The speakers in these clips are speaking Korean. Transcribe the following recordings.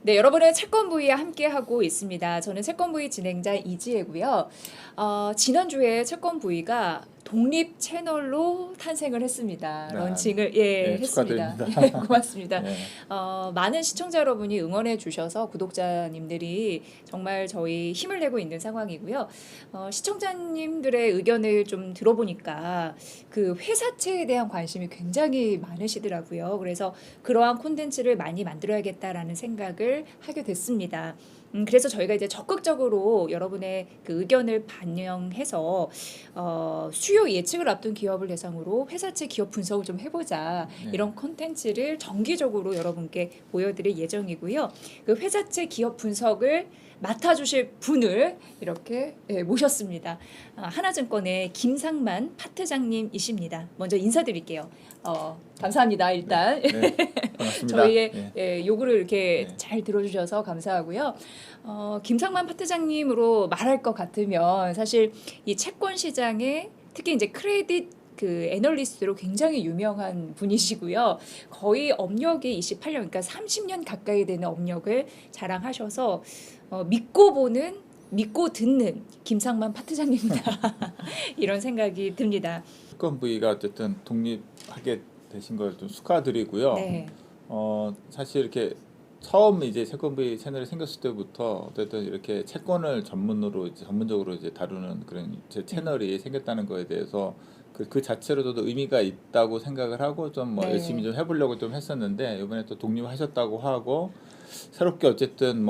네, 여러분의 채권 부위와 함께하고 있습니다. 저는 채권 부위 진행자 이지혜고요. 지난주에 채권 부위가 독립 채널로 탄생을 했습니다. 런칭을 했습니다. 축하드립니다. 예, 고맙습니다. 예. 많은 시청자 여러분이 응원해 주셔서 구독자님들이 정말 저희 힘을 내고 있는 상황이고요. 시청자님들의 의견을 좀 들어보니까 그 회사채에 대한 관심이 굉장히 많으시더라고요. 그래서 그러한 콘텐츠를 많이 만들어야겠다라는 생각을 하게 됐습니다. 그래서 저희가 이제 적극적으로 여러분의 그 의견을 반영해서 수요 예측을 앞둔 기업을 대상으로 회사채 기업 분석을 좀 해보자 네. 이런 콘텐츠를 정기적으로 여러분께 보여드릴 예정이고요. 그 회사채 기업 분석을 맡아주실 분을 이렇게 모셨습니다. 하나증권의 김상만 파트장님이십니다. 먼저 인사드릴게요. 감사합니다. 일단 네, 반갑습니다. 저희의 요구를 이렇게 네. 잘 들어주셔서 감사하고요. 김상만 파트장님으로 말할 것 같으면 사실 이 채권 시장에 특히 이제 크레딧 그 애널리스트로 굉장히 유명한 분이시고요. 거의 업력이 28년, 그러니까 30년 가까이 되는 업력을 자랑하셔서 믿고 보는, 믿고 듣는 김상만 파트장님이다. 이런 생각이 듭니다. 채권 부위가 어쨌든 독립하게 되신 걸 좀 축하드리고요. 네. 사실 이렇게 처음 이제 채권 부위 채널이 생겼을 때부터 어쨌든 이렇게 채권을 전문적으로 이제 다루는 그런 제 채널이 생겼다는 거에 대해서 그 자체로도 의미가 있다고 생각을 하고 좀 뭐 네. 열심히 좀 해보려고 좀 했었는데 이번에 또 독립하셨다고 하고 새롭게 어쨌든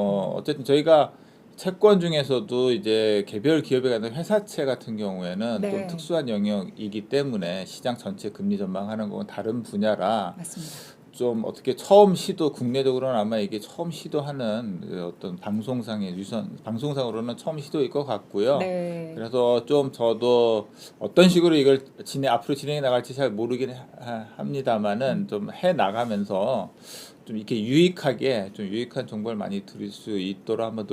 저희가 채권 중에서도 이제 개별 기업에 관한 회사채 같은 경우에는 네. 좀 특수한 영역이기 때문에 시장 전체 금리 전망하는 건 다른 분야라 맞습니다. 좀 어떻게 처음 시도 국내적으로는 아마 이게 처음 시도하는 그 어떤 방송상으로는 처음 시도일 것 같고요. 네. 그래서 좀 저도 어떤 식으로 이걸 앞으로 진행해 나갈지 잘 모르긴 합니다만은 좀 해 나가면서 좀 이렇게 유익한 정보를 많이 드릴 수 있도록 한번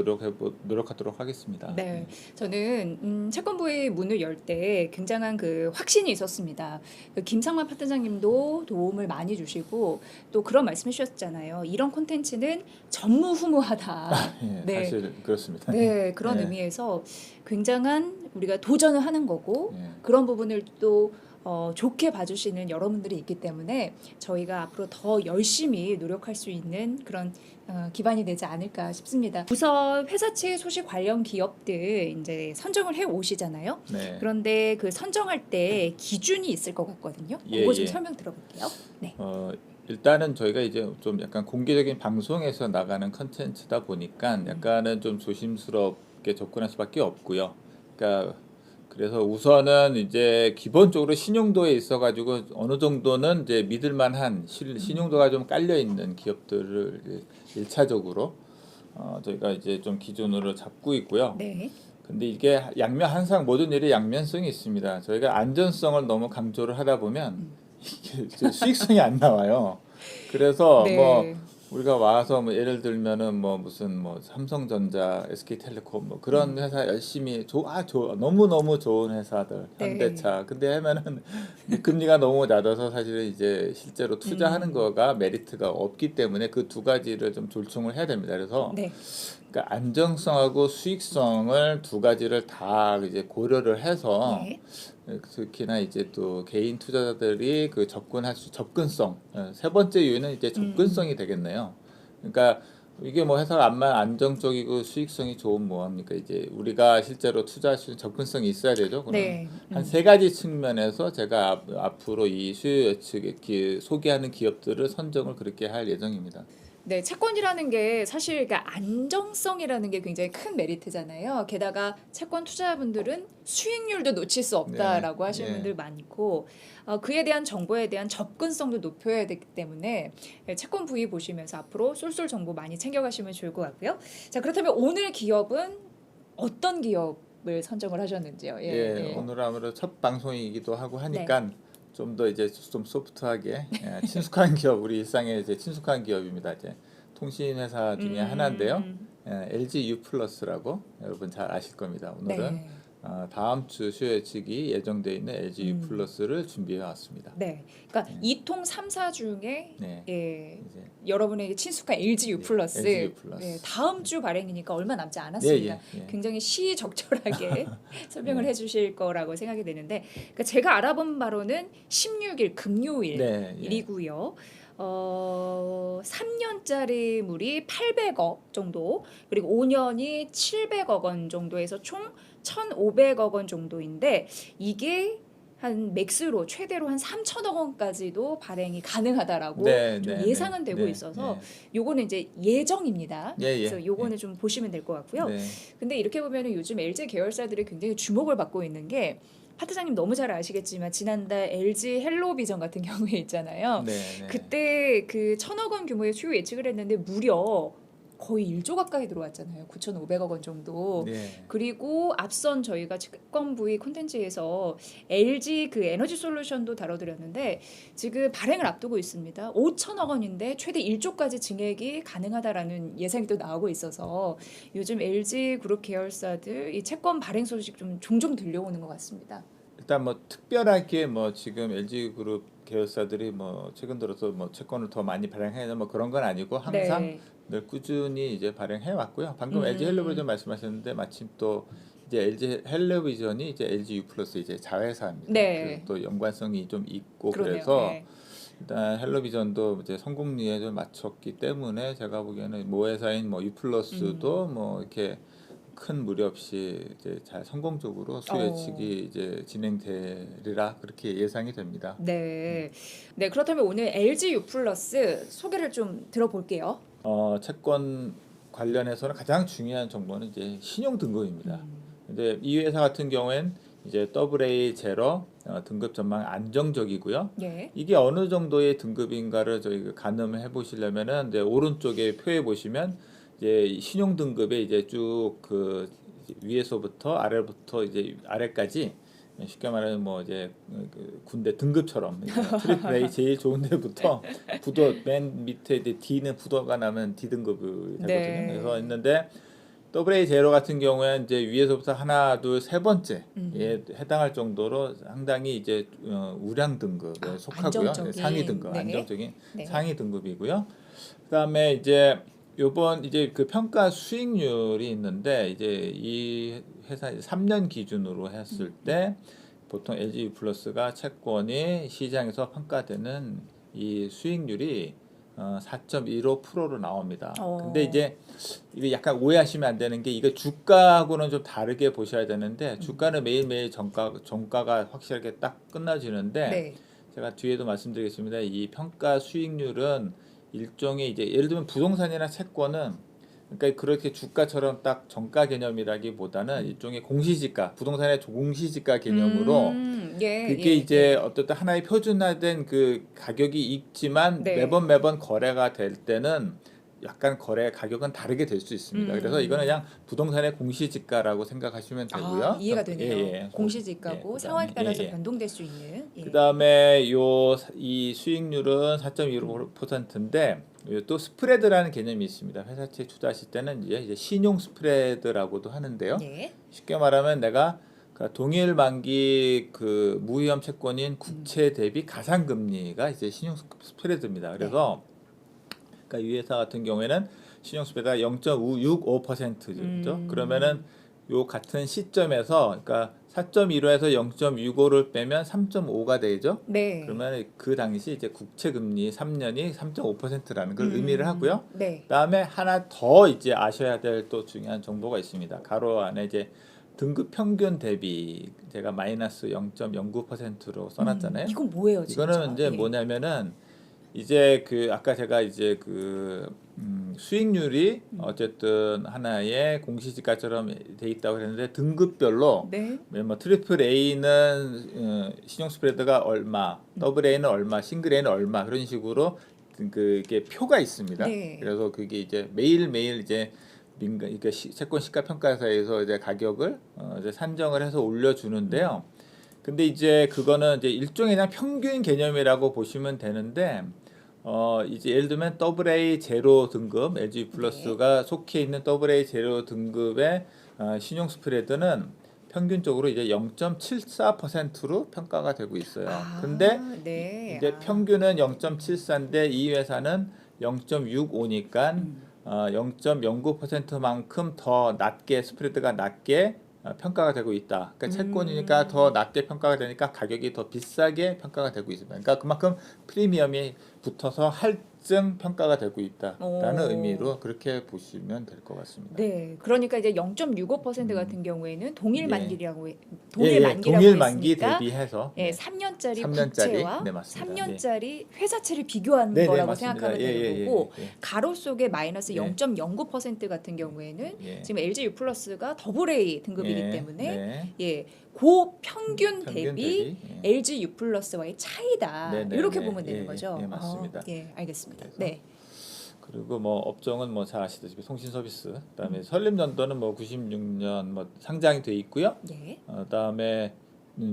노력하도록 하겠습니다. 네, 저는 채권부의 문을 열 때 굉장한 그 확신이 있었습니다. 그 김상만 파트장님도 도움을 많이 주시고 또 그런 말씀해 주셨잖아요. 이런 콘텐츠는 전무후무하다. 예, 네. 사실 그렇습니다. 네, 그런 예. 의미에서 굉장한 우리가 도전을 하는 거고 예. 그런 부분을 또 좋게 봐주시는 여러분들이 있기 때문에 저희가 앞으로 더 열심히 노력할 수 있는 그런 기반이 되지 않을까 싶습니다. 우선 회사채 소식 관련 기업들 이제 선정을 해 오시잖아요. 네. 그런데 그 선정할 때 기준이 있을 것 같거든요. 예, 그거 좀 예. 설명 들어볼게요. 네. 일단은 저희가 이제 좀 약간 공개적인 방송에서 나가는 컨텐츠다 보니까 약간은 좀 조심스럽게 접근할 수밖에 없고요. 그러니까 그래서 우선은 이제 기본적으로 신용도에 있어가지고 어느 정도는 이제 믿을만한 신용도가 좀 깔려 있는 기업들을 이제 1차적으로 저희가 이제 좀 기준으로 잡고 있고요. 네. 근데 이게 항상 모든 일에 양면성이 있습니다. 저희가 안전성을 너무 강조를 하다 보면 이게 수익성이 안 나와요. 그래서 네. 뭐 우리가 와서 뭐 예를 들면은 뭐 무슨 뭐 삼성전자, SK텔레콤 뭐 그런 회사 열심히 너무 좋은 회사들 네. 현대차 근데 하면은 금리가 너무 낮아서 사실은 이제 실제로 투자하는 거가 메리트가 없기 때문에 그 두 가지를 좀 졸충을 해야 됩니다. 그래서 네. 그러니까 안정성하고 수익성을 두 가지를 다 이제 고려를 해서 네. 특히나 이제 또 개인 투자자들이 그 접근성 세 번째 이유는 이제 접근성이 되겠네요. 그러니까 이게 뭐 회사가 안정적이고 수익성이 좋은 뭐합니까 이제 우리가 실제로 투자할 수 있는 접근성이 있어야 되죠. 그럼 네. 한 세 가지 측면에서 제가 앞으로 이 수요 예측에 소개하는 기업들을 선정을 그렇게 할 예정입니다. 네, 채권이라는 게 사실 그러니까 안정성이라는 게 굉장히 큰 메리트잖아요. 게다가 채권 투자자분들은 수익률도 놓칠 수 없다라고 네, 하시는 예. 분들 많고 그에 대한 정보에 대한 접근성도 높여야 되기 때문에 채권 부위 보시면서 앞으로 쏠쏠 정보 많이 챙겨가시면 좋을 것 같고요. 자, 그렇다면 오늘 기업은 어떤 기업을 선정을 하셨는지요? 예, 오늘 아무래도 첫 방송이기도 하고 하니까 좀 더 이제 좀 소프트하게 친숙한 기업 우리 일상에 이제 친숙한 기업입니다. 이제 통신 회사 중에 하나인데요. LG U+라고 여러분 잘 아실 겁니다. 오늘은 네. 다음 주 수요 예측이 예정되어 있는 LG U 음. 플러스를 준비해 왔습니다. 네. 그러니까 2통 3사 중에 네. 예, 이제 여러분에게 친숙한 LG U 네, 플러스 LG U 플러스. 예, 다음 주 발행이니까 얼마 남지 네, 않았습니다. 예. 굉장히 시적절하게 설명을 네. 해주실 거라고 생각이 되는데 그러니까 제가 알아본 바로는 16일 네, 예. 금요일이고요. 3년짜리 물이 800억 정도 그리고 5년이 700억 원 정도에서 총 1,500억 원 정도인데 이게 한 맥스로 최대로 한 3천억 원까지도 발행이 가능하다라고 네, 좀 네, 예상은 네, 되고 네, 있어서 요거는 이제 예정입니다. 예, 예, 그래서 요거는 좀 보시면 될 것 같고요. 네. 근데 이렇게 보면은 요즘 LG 계열사들이 굉장히 주목을 받고 있는 게 하트장님 너무 잘 아시겠지만 지난달 LG 헬로비전 같은 경우에 있잖아요. 네, 네. 그때 그 1,000억 원 규모의 수요 예측을 했는데 무려 거의 1조 가까이 들어왔잖아요. 9,500억 원 정도. 네. 그리고 앞선 저희가 채권 부위 콘텐츠에서 LG 그 에너지 솔루션도 다뤄드렸는데 지금 발행을 앞두고 있습니다. 5천억 원인데 최대 1조까지 증액이 가능하다라는 예상이 또 나오고 있어서 요즘 LG 그룹 계열사들 이 채권 발행 소식 좀 종종 들려오는 것 같습니다. 일단 뭐 특별하게 뭐 지금 LG 그룹 계열사들이 뭐 최근 들어서 뭐 채권을 더 많이 발행해야 뭐 그런 건 아니고 항상 네. 늘 꾸준히 이제 발행해 왔고요. 방금 LG 음. 헬로비전 말씀하셨는데 마침 또 이제 LG 헬로비전이 이제 LG U 플러스 이제 자회사입니다. 네. 또 연관성이 좀 있고 그러네요. 그래서 네. 일단 헬로비전도 이제 성공리에 좀 맞췄기 때문에 제가 보기에는 모회사인 뭐 U 플러스도 뭐 이렇게 큰 무리 없이 이제 잘 성공적으로 수요 어. 예측이 이제 진행되리라 그렇게 예상이 됩니다. 네. 네, 그렇다면 오늘 LG U 플러스 소개를 좀 들어볼게요. 채권 관련해서는 가장 중요한 정보는 이제 신용 등급입니다. 음. 근데 이 회사 같은 경우엔 이제 AA 제로 등급 전망 안정적이고요. 네. 이게 어느 정도의 등급인가를 저희 가늠해 보시려면은 이제 오른쪽에 표에 보시면 이제 신용 등급에 이제 쭉 그 위에서부터 아래부터 이제 아래까지 쉽게 말하면 뭐 이제 그 군대 등급처럼 트리플 A 제일 좋은 데부터 부도 맨 밑에 이제 D는 부도가 나면 D 등급이 되거든요. 네. 그래서 있는데 AA 제로 같은 경우에는 이제 위에서부터 하나, 둘, 세 번째에 해당할 정도로 상당히 이제 우량 등급에 속하고요. 안정적인. 상위 등급, 네. 안정적인 네. 상위 등급이고요. 그다음에 이제 요번 이제 그 평가 수익률이 있는데 이제 이 회사 3년 기준으로 했을 때 보통 LG 플러스가 채권이 시장에서 평가되는 이 수익률이 4.15%로 나옵니다. 근데 이제 이게 약간 오해하시면 안 되는 게 이거 주가하고는 좀 다르게 보셔야 되는데 주가는 매일매일 정가가 확실하게 딱 끝나지는데 네. 제가 뒤에도 말씀드리겠습니다. 이 평가 수익률은 일종의 이제 예를 들면 부동산이나 채권은 그러니까 그렇게 주가처럼 딱 정가 개념이라기보다는 일종의 공시지가, 부동산의 공시지가 개념으로 예, 그게 예, 이제 예. 어떤 하나의 표준화된 그 가격이 있지만 네. 매번 거래가 될 때는 약간 거래 가격은 다르게 될 수 있습니다. 그래서 이거는 그냥 부동산의 공시지가라고 생각하시면 되고요. 아, 이해가 되네요. 예. 공시지가고 예, 상황에 그다음에, 따라서 예. 변동될 수 있는. 예. 그다음에 이 수익률은 4.15%인데 또 스프레드라는 개념이 있습니다. 회사채 투자하실 때는 이제 신용 스프레드라고도 하는데요. 네. 쉽게 말하면 내가 그 동일 만기 그 무위험 채권인 국채 대비 가상금리가 이제 신용 스프레드입니다. 그래서 그러니까 이 회사 같은 경우에는 신용 스프레드가 0.65%죠. 그러면은 요 같은 시점에서 그러니까 4.15에서 0.65를 빼면 3.5가 되죠. 네. 그러면 그 당시 이제 국채 금리 3년이 3.5%라는 걸 의미를 하고요. 네. 그다음에 하나 더 이제 아셔야 될 또 중요한 정보가 있습니다. 가로 안에 이제 등급 평균 대비 제가 마이너스 0.09%로 써놨잖아요. 이건 뭐예요, 진짜? 이거는 이제 예. 뭐냐면은 이제 그 아까 제가 이제 그 수익률이 어쨌든 하나의 공시지가처럼 돼 있다고 그랬는데 등급별로 네. 뭐 트리플 A는 신용 스프레드가 얼마, 더블 A는 얼마, 싱글 A는 얼마 그런 식으로 그게 표가 있습니다. 네. 그래서 그게 이제 매일 이제 그러니까 채권 시가 평가사에서 이제 가격을 이제 산정을 해서 올려주는데요. 근데 이제 그거는 이제 일종의 그냥 평균 개념이라고 보시면 되는데 이제 예를 들면 AA 제로 등급 LG 플러스가 속해 있는 AA 제로 등급의 신용 스프레드는 평균적으로 이제 0.74%로 평가가 되고 있어요. 근데 네. 이제 평균은 0.74인데 이 회사는 0.65니까 0.09%만큼 더 낮게 스프레드가 낮게 평가가 되고 있다. 그러니까 채권이니까 더 낮게 평가가 되니까 가격이 더 비싸게 평가가 되고 있습니다. 그러니까 그만큼 프리미엄이 붙어서 할증 평가가 되고 있다라는 오. 의미로 그렇게 보시면 될 것 같습니다. 네. 그러니까 이제 0.65% 음. 같은 경우에는 동일 예. 만기라고 예, 동일 예, 만기라고 동일 만기 했으니까 대비해서 예, 네. 3년짜리 3년짜리 국채와 네, 맞습니다. 3년짜리 회사채를 비교한 네, 네, 거라고 맞습니다. 생각하면 예, 되는 예, 예, 거고 예, 가로 속에 마이너스 예. 0.09% 같은 경우에는 예. 지금 LG U 플러스가 더블 A 등급이기 예, 때문에 네. 예, 고 평균 평균 대비 대비 LG U 플러스와의 차이다. 네, 네, 이렇게 네. 보면 예, 되는 예, 거죠. 예, 맞습니다. 예, 알겠습니다. 그래서 네. 그리고 뭐 업종은 뭐 잘 아시다시피 통신 서비스, 그다음에 설립연도는 뭐 96년 뭐 상장이 돼 있고요. 예. 그다음에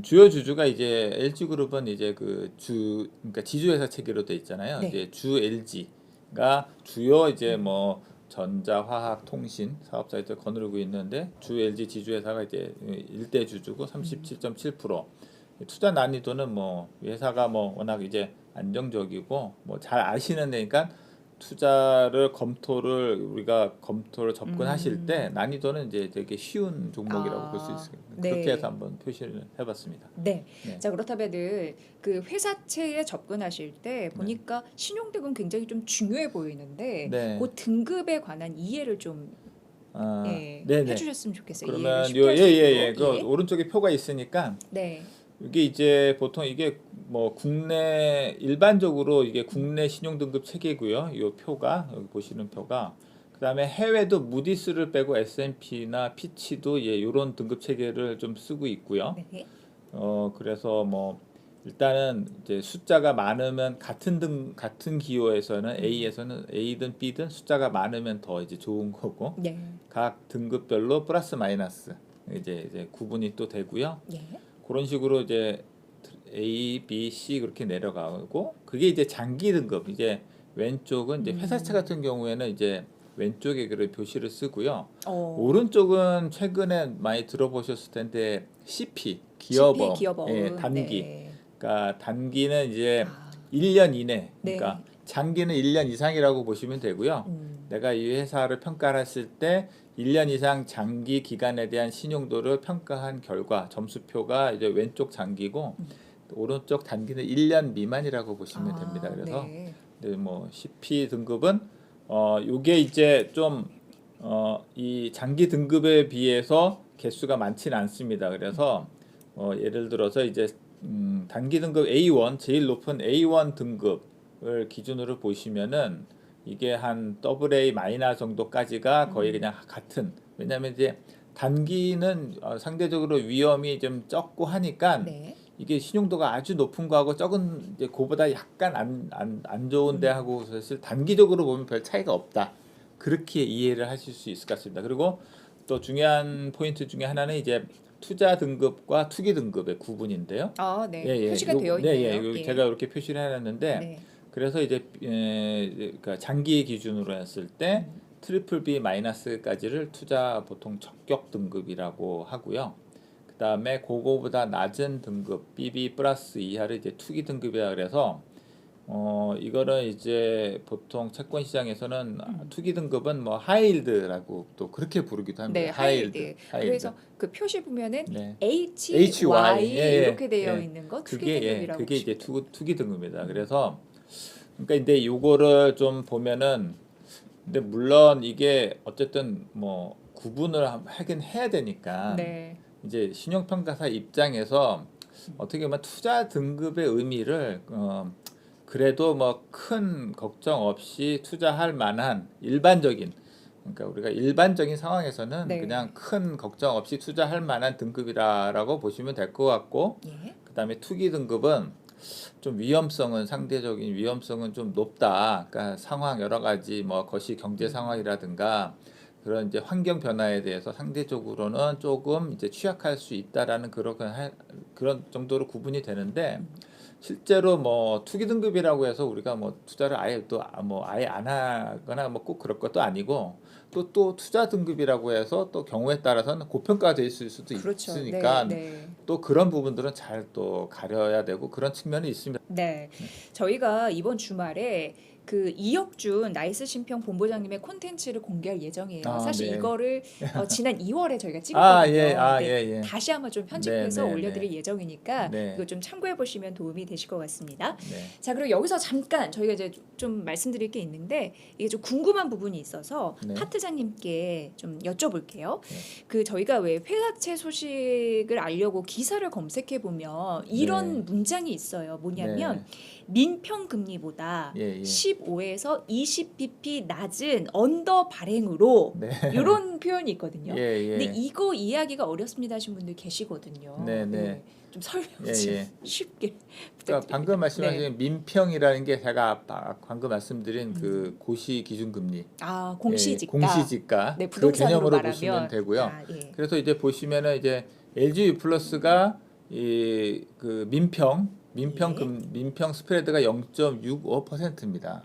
주요 주주가 이제 LG 그룹은 이제 그러니까 지주회사 체계로 돼 있잖아요. 네. 이제 주 LG가 주요 이제 뭐 전자, 화학, 통신 사업자들 거느리고 있는데 주 LG 지주회사가 이제 일대 주주고 37.7%. 투자 난이도는 뭐 회사가 뭐 워낙 이제 안정적이고 뭐 잘 아시는 데니까 투자를 우리가 검토를 접근하실 때 난이도는 이제 되게 쉬운 종목이라고 볼 수 있습니다. 그렇게 네. 해서 한번 표시를 해봤습니다. 네. 네. 자, 그렇다면은 그 회사채에 접근하실 때 보니까 신용등은 굉장히 좀 중요해 보이는데 네. 그 등급에 관한 이해를 좀 네네. 해주셨으면 좋겠어요. 이해를 그러면 쉽게 할 수 예예예. 있도록. 그 오른쪽에 표가 있으니까 네. 이게 이제 보통 이게 뭐 국내 일반적으로 이게 국내 신용등급 체계고요. 이 표가 여기 보시는 표가 그다음에 해외도 무디스를 빼고 S&P나 피치도 이런 등급 체계를 좀 쓰고 있고요. 네. 그래서 뭐 일단은 이제 숫자가 많으면 같은 기호에서는 A에서는 A든 B든 숫자가 많으면 더 이제 좋은 거고 네. 각 등급별로 플러스 마이너스 이제 구분이 또 되고요. 예. 그런 식으로 이제 A, B, C 그렇게 내려가고 그게 이제 장기 등급 이제 왼쪽은 이제 회사채 같은 경우에는 이제 왼쪽에 그런 표시를 쓰고요. 오른쪽은 최근에 많이 들어보셨을 텐데 CP 기업업, 기업어음. 예, 단기. 네. 그러니까 단기는 이제 아, 1년 이내, 그러니까 네. 장기는 1년 이상이라고 보시면 되고요. 내가 이 회사를 평가를 했을 때 1년 이상 장기 기간에 대한 신용도를 평가한 결과 점수표가 이제 왼쪽 장기고 오른쪽 단기는 1년 미만이라고 보시면 됩니다. 그래서 네. 네, 뭐 CP 등급은 요게 이제 좀 이 장기 등급에 비해서 개수가 많지는 않습니다. 그래서 예를 들어서 이제 단기 등급 A1 제일 높은 A1 등급을 기준으로 보시면은 이게 한 AA 마이너 정도까지가 거의 그냥 같은. 왜냐하면 이제 단기는 상대적으로 위험이 좀 적고 하니까 네. 이게 신용도가 아주 높은 거하고 적은 이제 그보다 약간 안 좋은 데하고 사실 단기적으로 보면 별 차이가 없다. 그렇게 이해를 하실 수 있을 것 같습니다. 그리고 또 중요한 포인트 중에 하나는 이제 투자 등급과 투기 등급의 구분인데요. 네. 예, 예. 표시가 되어 네, 예. 있네요. 예. 제가 이렇게 표시를 해놨는데 네. 그래서 이제 그러니까 장기 기준으로 했을 때 트리플 B 마이너스까지를 투자 보통 적격 등급이라고 하고요. 그다음에 그거보다 낮은 등급 BB 플러스 이하를 이제 투기 등급이라 그래서 이거는 이제 보통 채권 시장에서는 투기 등급은 뭐 하이힐드라고 또 그렇게 부르기도 합니다. 네, 하이힐드. 그래서 그 표시 보면은 네. HY 예, 예, 이렇게 되어 예. 있는 거 투기 그게 등급이라고 그게 이제 보시면 돼요. 투기 등급입니다. 그래서 그러니까 근데 요거를 좀 보면은 근데 물론 이게 어쨌든 뭐 구분을 하긴 해야 되니까 네. 이제 신용평가사 입장에서 어떻게 보면 투자 등급의 의미를 그래도 뭐 큰 걱정 없이 투자할 만한 일반적인 그러니까 우리가 일반적인 상황에서는 네. 그냥 큰 걱정 없이 투자할 만한 등급이라고 보시면 될 것 같고 예. 그다음에 투기 등급은 좀 상대적인 위험성은 좀 높다. 그러니까 상황 여러 가지 뭐 거시 경제 상황이라든가 그런 이제 환경 변화에 대해서 상대적으로는 조금 이제 취약할 수 있다라는 그런 정도로 구분이 되는데 실제로 뭐 투기 등급이라고 해서 우리가 뭐 투자를 아예 안 하거나 뭐 꼭 그럴 것도 아니고 또 투자 등급이라고 해서 또 경우에 따라서는 고평가돼 있을 수도 그렇죠. 있으니까 네. 또 그런 부분들은 잘 또 가려야 되고 그런 측면이 있습니다. 네. 저희가 이번 주말에 그 이혁준 나이스 심평 본부장님의 콘텐츠를 공개할 예정이에요. 아, 사실 네. 이거를 지난 2월에 저희가 아, 찍었거든요. 예, 아, 네, 예, 예. 다시 한번 좀 편집해서 네, 네, 올려드릴 예정이니까 네. 이거 좀 참고해 보시면 도움이 되실 것 같습니다. 네. 자, 그리고 여기서 잠깐 저희가 이제 좀 말씀드릴 게 있는데 이게 좀 궁금한 부분이 있어서 네. 파트장님께 좀 여쭤볼게요. 그 저희가 왜 회사채 소식을 알려고 기사를 검색해 보면 이런 네. 문장이 있어요. 뭐냐면 네. 민평 금리보다 예, 예. 15에서 20bp 낮은 언더 발행으로 네. 이런 표현이 있거든요. 예, 예. 근데 이거 이해하기가 어렵습니다 하신 분들 계시거든요. 네, 네. 좀 설명 예, 좀 예. 쉽게 그러니까 부탁드립니다. 방금 말씀하신 네. 민평이라는 게 제가 방금 말씀드린 그 고시 기준 금리, 아, 공시지가. 공시지가 네, 그 부동산으로 개념으로 말하면 보시면 되고요. 아, 예. 그래서 이제 보시면은 이제 LG 플러스가 이 그 민평 스프레드가 0.65%입니다.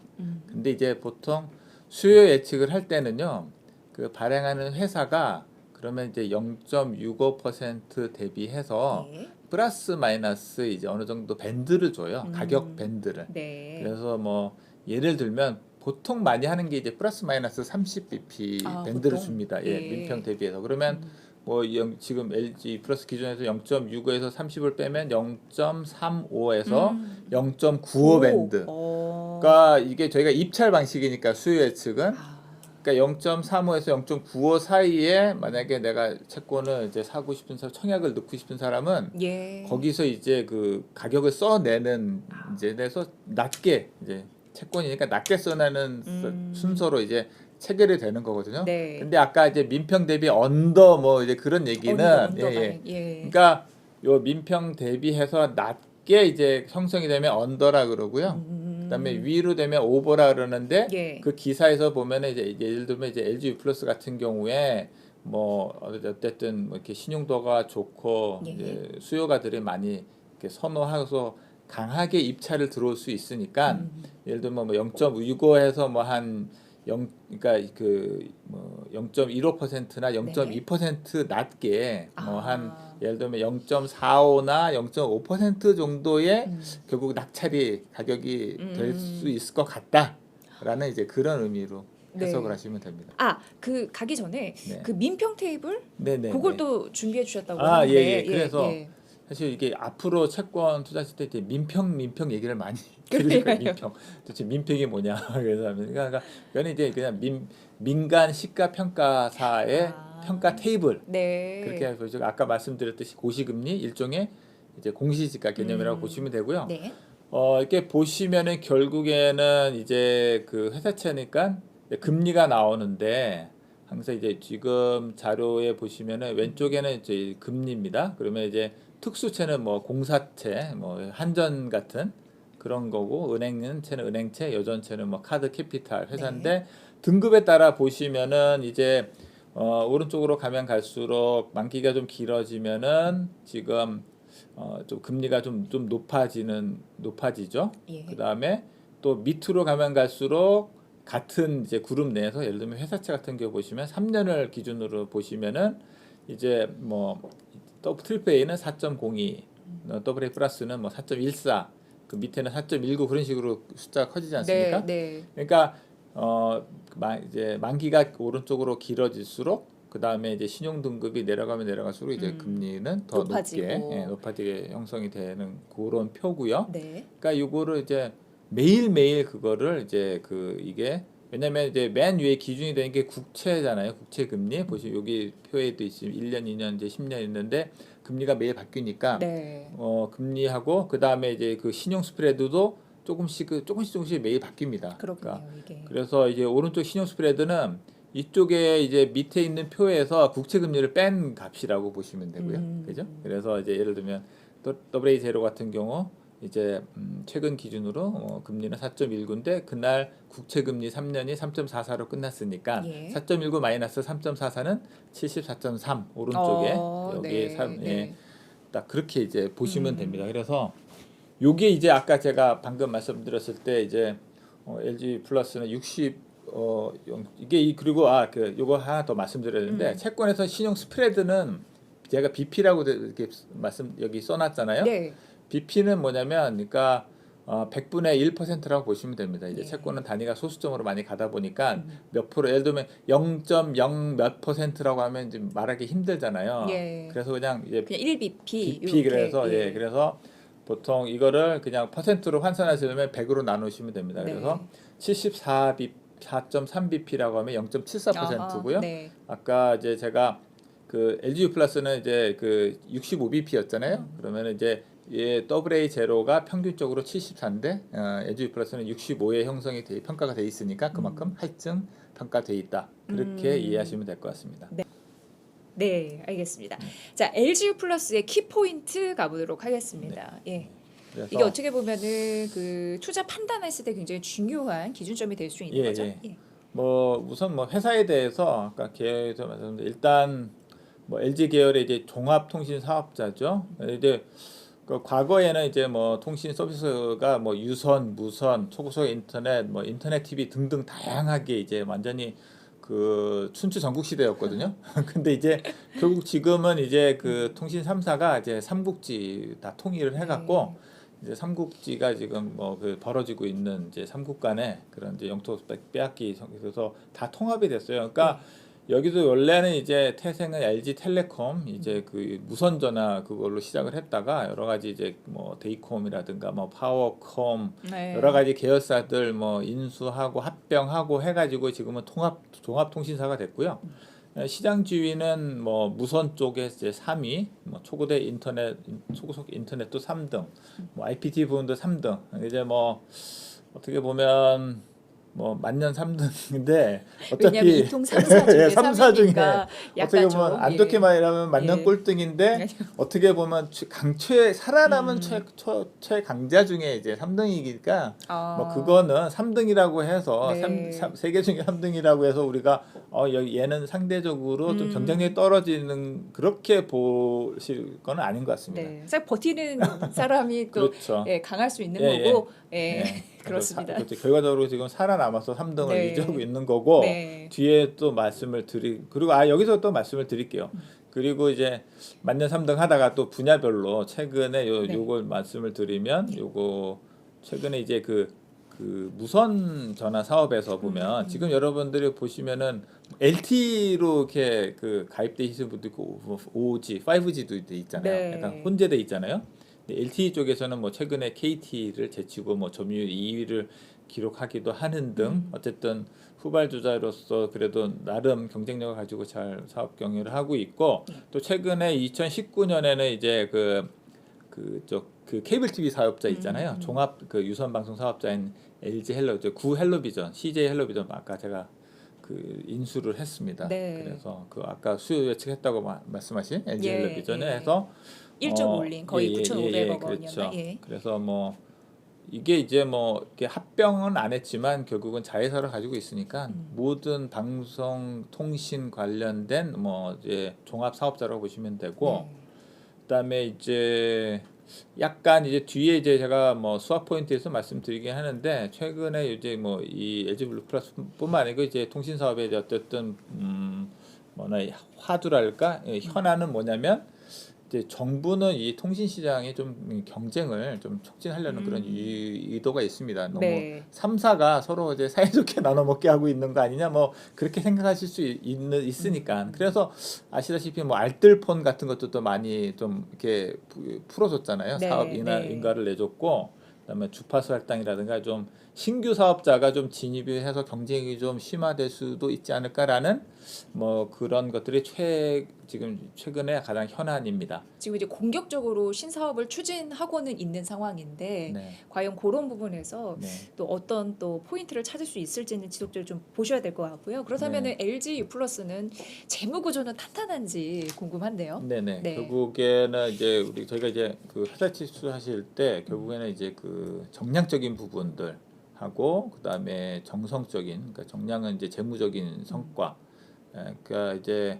근데 이제 보통 수요 예측을 할 때는요, 그 발행하는 회사가 그러면 이제 0.65% 대비해서 네. 플러스 마이너스 이제 어느 정도 밴드를 줘요. 가격 음. 밴드를. 네. 그래서 뭐 예를 들면 보통 많이 하는 게 이제 플러스 마이너스 30bp 아, 밴드를 보통? 줍니다. 예. 예, 민평 대비해서. 그러면 뭐 지금 LG 플러스 기준에서 0.65에서 30을 빼면 0.35에서 0.95 밴드. 그러니까 이게 저희가 입찰 방식이니까 수요 예측은 아, 그러니까 0.35에서 0.95 사이에 만약에 내가 채권을 이제 사고 싶은 사람, 청약을 넣고 싶은 사람은 예. 거기서 이제 그 가격을 써내는 이제 내서 낮게 이제 채권이니까 낮게 써내는 순서로 이제 체결이 되는 거거든요. 네. 근데 아까 이제 민평 대비 언더 뭐 이제 그런 얘기는 언더 예, 예. 발행. 예. 그러니까 요 민평 대비해서 낮게 이제 형성이 되면 언더라 그러고요. 그다음에 위로 되면 오버라 그러는데 예. 그 기사에서 보면은 이제 예를 들면 이제 LG 플러스 같은 경우에 뭐 어쨌든 뭐 이렇게 신용도가 좋고 예. 이제 수요가들이 많이 이렇게 선호해서 강하게 입찰을 들어올 수 있으니까 예를 들면 뭐 0.65에서 뭐 한 0 그러니까 그 뭐 0.15%나 0.2% 낮게 뭐 한 아. 예를 들면 0.45나 0.5% 정도의 결국 낙찰이 가격이 될 수 있을 것 같다라는 이제 그런 의미로 네. 해석을 하시면 됩니다. 아, 그 가기 전에 네. 그 민평 테이블 네네. 그걸 또 준비해 주셨다고 아, 하는데 예, 예. 그래서 예. 사실 이게 앞으로 채권 투자하실 때 이제 민평 얘기를 많이 들으실 거예요. 민평. 도대체 민평이 뭐냐? 그래서 그러니까 그거는 이제 그냥 민간 시가 평가사의 아. 평가 테이블. 네. 그렇게 해서 제가 아까 말씀드렸듯이 고시금리 일종의 이제 공시지가 개념이라고 보시면 되고요. 네. 이렇게 보시면은 결국에는 이제 그 회사채니까 금리가 나오는데 항상 이제 지금 자료에 보시면은 왼쪽에는 이제 금리입니다. 그러면 이제 특수채는 뭐 공사채, 뭐 한전 같은 그런 거고 은행채는 은행채, 여전채는 뭐 카드 캐피탈 회사인데 등급에 따라 보시면은 이제 오른쪽으로 가면 갈수록 만기가 좀 길어지면은 지금 좀 금리가 좀 높아지죠. 예. 그다음에 또 밑으로 가면 갈수록 같은 이제 그룹 내에서 예를 들면 회사채 같은 경우 보시면 3년을 기준으로 보시면은 이제 뭐 트리플 A는 4.02, 더블 A 플러스는 뭐 4.14, 그 밑에는 4.19 그런 식으로 숫자가 커지지 않습니까? 네. 그러니까 이제 만기가 오른쪽으로 길어질수록 그 다음에 이제 신용 등급이 내려가면 내려갈수록 이제 금리는 더 높아지고. 높아지게 형성이 되는 그런 표고요. 네. 그러니까 요거를 이제 매일매일 그거를 이제 이게 왜냐면 이제 맨 위에 기준이 되는 게 국채잖아요. 국채 금리 보시면 여기 표에도 있으면 1년, 2년, 이제 10년 있는데 금리가 매일 바뀌니까 네. 금리하고 그 다음에 이제 그 신용 스프레드도 조금씩 매일 바뀝니다. 그렇군요, 그러니까 이게. 그래서 이제 오른쪽 신용 스프레드는 이쪽에 이제 밑에 있는 표에서 국채 금리를 뺀 값이라고 보시면 되고요. 그죠? 그래서 이제 예를 들면 AA 제로 같은 경우 이제 최근 기준으로 금리는 4.19인데 그날 국채 금리 3년이 3.44로 끝났으니까 예. 4.19 마이너스 3.44는 74.3 오른쪽에 여기 네. 딱 그렇게 이제 보시면 됩니다. 그래서 요게 이제 아까 제가 방금 말씀드렸을 때 이제 LG 플러스는 60 그리고 그 요거 하나 더 말씀드려야 되는데 채권에서 신용 스프레드는 제가 BP라고 이렇게 여기 써놨잖아요. 네. BP는 뭐냐면 그러니까 100분의 1%라고 보시면 됩니다. 이제 네. 채권은 단위가 소수점으로 많이 가다 보니까 몇 프로 예를 들면 0.0 몇 %라고 하면 이제 말하기 힘들잖아요. 예. 그래서 그냥 이제 그냥 1BP BP 그래서 이렇게, 그래서 보통 이거를 그냥 퍼센트로 환산하시려면 100으로 나누시면 됩니다. 네. 그래서 4.3bp라고 하면 0.74%고요. 네. 아까 이제 제가 그 LGU 플러스는 이제 그 65bp였잖아요. 그러면 이제 AA 제로가 평균적으로 74인데 LGU 플러스는 65에 평가가 돼 있으니까 그만큼 할증 평가돼 있다. 그렇게 이해하시면 될 것 같습니다. 네, 알겠습니다. 자, LGU 플러스의 키포인트 가보도록 하겠습니다. 예. 그래서 이게 어떻게 보면은 그 투자 판단했을 때 굉장히 중요한 기준점이 될 수 있는 거죠. 예. 뭐 우선 뭐 회사에 대해서 아까 계에서 말씀드렸는데 일단 뭐 LG 계열의 이제 종합통신 사업자죠. 이제 그 과거에는 이제 뭐 통신 서비스가 뭐 유선, 무선, 초고속 인터넷, 뭐 인터넷 TV 등등 다양하게 이제 완전히 그 춘추 전국 시대였거든요. 근데 이제 결국 지금은 이제 그 통신 3사가 이제 삼국지 다 통일을 해갖고 이제 삼국지가 지금 뭐 그 벌어지고 있는 이제 삼국 간의 그런 이제 영토 빼앗기 그래서 다 통합이 됐어요. 그러니까 여기도 원래는 이제 태생은 LG텔레콤 이제 그 무선 전화 그걸로 시작을 했다가 여러 가지 이제 뭐 데이콤이라든가 뭐 파워콤 네. 여러 가지 계열사들 뭐 인수하고 합병하고 해가지고 지금은 종합통신사가 됐고요. 시장 지위는 뭐 무선 쪽에 이제 3위, 뭐 초고속 인터넷도 3등, 뭐 IPT 부분도 3등. 이제 뭐 어떻게 보면 뭐 만년 3등인데 어차피 왜냐면 이통 3사 중에 3사 중에 3위니까 어떻게 약간 보면 좀 안 좋게 말하면 만년 예. 꼴등인데 어떻게 보면 살아남은 최강자 중에 이제 3등이니까 뭐 그거는 3등이라고 해서 네. 세계 중에 3등이라고 해서 우리가 얘는 상대적으로 좀 경쟁력이 떨어지는 그렇게 보실 건 아닌 것 같습니다. 네. 잘 버티는 사람이 또 그렇죠. 예, 강할 수 있는 예, 거고. 예. 예. 그렇습니다. 그렇죠. 결과적으로 지금 살아남아서 3등을 네. 유지하고 있는 거고 네. 뒤에 또 그리고 여기서 또 말씀을 드릴게요. 그리고 이제 만년 3등 하다가 또 분야별로 최근에 요걸 말씀을 드리면 요거 최근에 이제 그 무선 전화 사업에서 보면 지금 여러분들이 보시면은 LTE로 이렇게 그 가입되신 분도 있고 5G, 5G도 있잖아요. 네. 약간 혼재돼 있잖아요. LTE 쪽에서는 뭐 최근에 KT를 제치고 뭐 점유율 2위를 기록하기도 하는 등 어쨌든 후발주자로서 그래도 나름 경쟁력을 가지고 잘 사업 경영을 하고 있고 또 최근에 2019년에는 이제 그 케이블 TV 사업자 있잖아요. 종합 그 유선 방송 사업자인 LG 구 헬로비전, CJ 헬로비전 아까 제가 그 인수를 했습니다. 네. 그래서 그 아까 수요 예측했다고 말씀하신 LG 헬로비전에 해서 1조 올린 거의 9,500억 원이었나? 그렇죠. 예. 그래서 뭐 이게 이제 뭐 이렇게 합병은 안 했지만 결국은 자회사를 가지고 있으니까 모든 방송 통신 관련된 뭐 이제 종합 사업자라고 보시면 되고 그다음에 이제 약간 이제 뒤에 이제 제가 뭐 수학 포인트에서 말씀드리긴 하는데 최근에 이제 뭐 이 LG 블루 플러스뿐만 아니고 이제 통신 사업에 이제 어쨌든 뭐나 화두랄까 현안은 뭐냐면 이제 정부는 이 통신 시장에 좀 경쟁을 좀 촉진하려는 그런 의도가 있습니다. 너무 네. 3사가 서로 이제 사이좋게 나눠 먹게 하고 있는 거 아니냐 뭐 그렇게 생각하실 수 있으니까 그래서 아시다시피 뭐 알뜰폰 같은 것도 또 많이 좀 이렇게 풀어줬잖아요. 네, 사업 인가를 내줬고 그다음에 주파수 할당이라든가 좀 신규 사업자가 좀 진입이 해서 경쟁이 좀 심화될 수도 있지 않을까라는 뭐 그런 것들이 지금 최근에 가장 현안입니다. 지금 이제 공격적으로 신사업을 추진하고는 있는 상황인데 네. 과연 그런 부분에서 네. 또 어떤 또 포인트를 찾을 수 있을지는 지속적으로 좀 보셔야 될 것 같고요. 그렇다면은 LG U 플러스는 재무 구조는 탄탄한지 궁금한데요. 네네. 네. 결국에는 이제 저희가 이제 그 회사 치수하실 때 결국에는 이제 그 정량적인 부분들 하고 그다음에 정성적인 그러니까 정량은 이제 재무적인 성과 그러니까 이제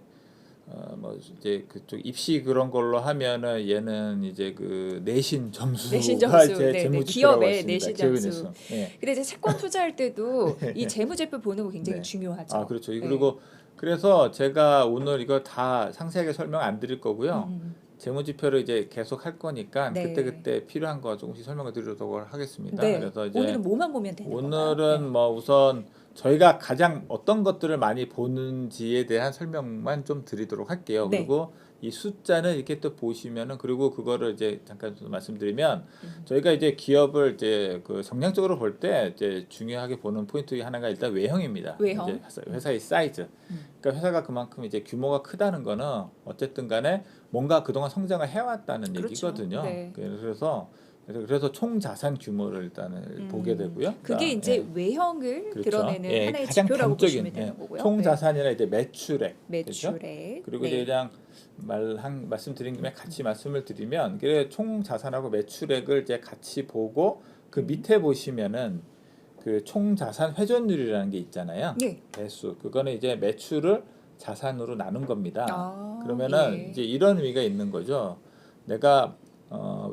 뭐 이제 그쪽 입시 그런 걸로 하면은 얘는 이제 그 내신 점수가 내신 점수, 제 네, 재무 네. 지표라고 기업의 했습니다. 내신 기업의 점수. 내신. 예. 근데 이제 채권 투자할 때도 이 재무제표 보는 거 굉장히 네. 중요하죠. 아, 그렇죠. 네. 그리고 그래서 제가 오늘 이거 다 상세하게 설명 안 드릴 거고요. 음. 재무지표를 이제 계속 할 거니까 네. 그때 필요한 거 조금씩 설명을 드리도록 하겠습니다. 네. 그래서 이제 오늘은 뭐만 보면 되는 건가요? 오늘은 뭐 우선 저희가 가장 어떤 것들을 많이 보는지에 대한 설명만 좀 드리도록 할게요. 네. 그리고 이 숫자는 이렇게 또 보시면은 그리고 그거를 이제 잠깐 좀 말씀드리면 음. 저희가 이제 기업을 이제 그 정량적으로 볼 때 이제 중요하게 보는 포인트 하나가 일단 외형입니다. 외형. 이제 회사의 사이즈. 그러니까 회사가 그만큼 이제 규모가 크다는 거는 어쨌든 간에 뭔가 그동안 성장을 해왔다는 그렇죠. 얘기거든요. 네. 그래서 총 자산 규모를 일단은 보게 되고요. 그게 이제 예. 외형을 그렇죠. 드러내는 예, 하나의 가장 지표라고 단적인, 보시면 되는 거고요. 총 네. 자산이나 이제 매출액, 그렇죠? 매출액. 그리고 네. 이제 그냥 말씀드린 김에 같이 말씀을 드리면 그래 총 자산하고 매출액을 이제 같이 보고 그 밑에 보시면은 그 총 자산 회전율이라는 게 있잖아요. 네. 배수. 그거는 이제 매출을 자산으로 나눈 겁니다. 아, 그러면은 예. 이제 이런 의미가 있는 거죠. 내가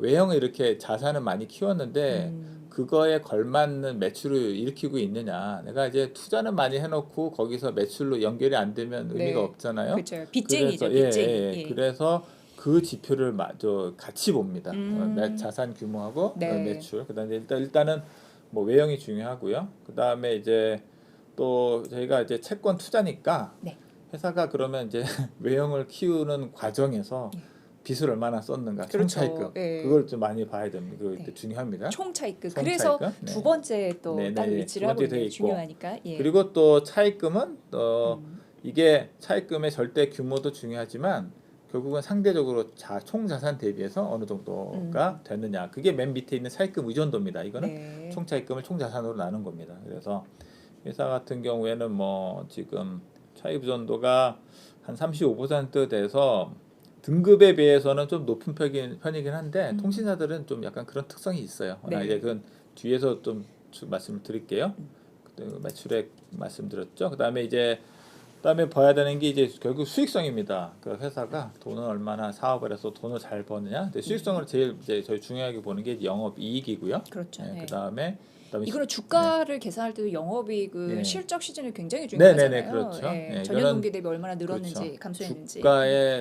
외형을 이렇게 자산을 많이 키웠는데 그거에 걸맞는 매출을 일으키고 있느냐. 내가 이제 투자는 많이 해놓고 거기서 매출로 연결이 안 되면 의미가 네. 없잖아요. 그렇죠. 빚쟁이죠, 그래서, 빚쟁이. 예. 그래서 그 지표를 마저 같이 봅니다. 음. 자산 규모하고 네. 매출. 그다음에 일단은 뭐 외형이 중요하고요. 그다음에 이제 또 저희가 이제 채권 투자니까 네. 회사가 그러면 이제 외형을 키우는 과정에서 빚을 얼마나 썼는가, 그렇죠. 총차익금 예. 그걸 좀 많이 봐야 됩니다. 그거 네. 중요합니다. 총차익금. 총차익금? 그래서 네. 두 번째 또 네, 딱 네, 위치를 두 하고 번째 돼 있는 있고. 중요하니까. 예. 그리고 또 차익금은 음. 이게 차익금의 절대 규모도 중요하지만 결국은 상대적으로 총 자산 대비해서 어느 정도가 되느냐. 그게 맨 밑에 있는 차익금 의존도입니다. 이거는 네. 총 차익금을 총 자산으로 나눈 겁니다. 그래서 회사 같은 경우에는 뭐 지금 차익 의존도가 한 35% 돼서 등급에 비해서는 좀 높은 편이긴 한데 통신사들은 좀 약간 그런 특성이 있어요. 네. 이제 그건 뒤에서 좀 말씀을 드릴게요. 그때 매출액 말씀드렸죠. 그다음에 봐야 되는 게 이제 결국 수익성입니다. 그 회사가 돈을 얼마나 사업을 해서 돈을 잘 버느냐. 근데 수익성을 제일 이제 저희 중요하게 보는 게 영업 이익이고요. 그렇죠. 네. 그다음에 이거는 주가를 계산할 때도 영업이익은 네. 실적 시즌이 굉장히 중요하잖아요. 네네네, 그렇죠. 예, 네, 전년 이거는 동기 대비 얼마나 늘었는지 그렇죠. 감소했는지.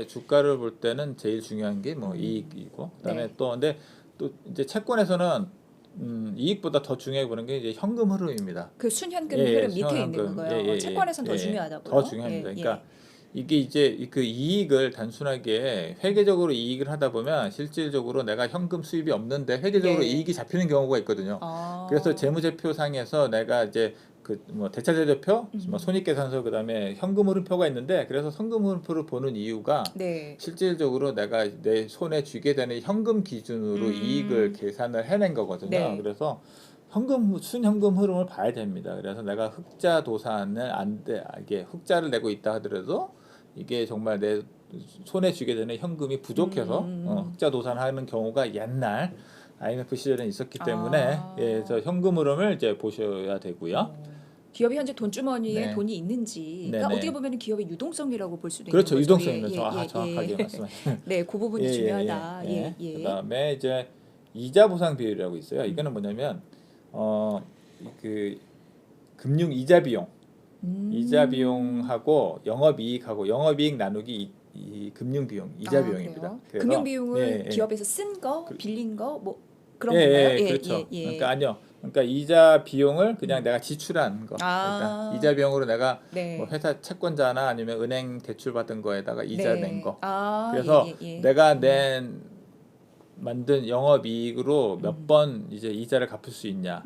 주가를 볼 때는 제일 중요한 게 뭐 이익이고 그다음에 네. 근데 또 이제 채권에서는 이익보다 더 중요하게 보는 게 이제 현금 흐름입니다. 그 순현금 예, 흐름 밑에 있는 현금. 거고요. 채권에서는 더 중요하다고요. 더 중요합니다. 예, 그러니까 이게 이제 그 이익을 단순하게 회계적으로 이익을 하다 보면 실질적으로 내가 현금 수입이 없는데 회계적으로 예. 이익이 잡히는 경우가 있거든요. 아. 그래서 재무제표상에서 내가 이제 그 뭐 대차대조표, 뭐 손익계산서 그다음에 현금 흐름표가 있는데 그래서 현금 흐름표를 보는 이유가 네. 실질적으로 내가 내 손에 쥐게 되는 현금 기준으로 이익을 계산을 해낸 거거든요. 네. 그래서 순현금 흐름을 봐야 됩니다. 그래서 내가 흑자 도산을 이게 흑자를 내고 있다 하더라도 이게 정말 내 손에 쥐게 되는 현금이 부족해서 흑자 도산하는 경우가 옛날 IMF 시절에 있었기 때문에 그래서 현금 흐름을 이제 보셔야 되고요. 기업이 현재 돈주머니에 네. 돈이 있는지, 그러니까 네네. 어떻게 보면 기업의 유동성이라고 볼 수도 그렇죠. 있는 거죠. 유동성이면 정확하게 말씀하셨어요. 네, 그 부분이 중요하다. 예. 그다음에 이제 이자 보상 비율이라고 있어요. 이거는 뭐냐면 그 금융 이자 비용, 이자 비용하고 영업이익 나누기 이 금융 비용, 이자 비용입니다. 그래서 금융 비용을 예, 기업에서 쓴 거, 빌린 거, 뭐 그런 예, 건가요? 예, 그렇죠. 그러니까 아니요. 그러니까 이자 비용을 그냥 내가 지출한 거. 그러니까 이자 비용으로 내가 네. 뭐 회사 채권자나 아니면 은행 대출 받은 거에다가 이자 네. 낸 거. 아, 그래서 예. 내가 만든 영업이익으로 몇 번 이제 이자를 갚을 수 있냐.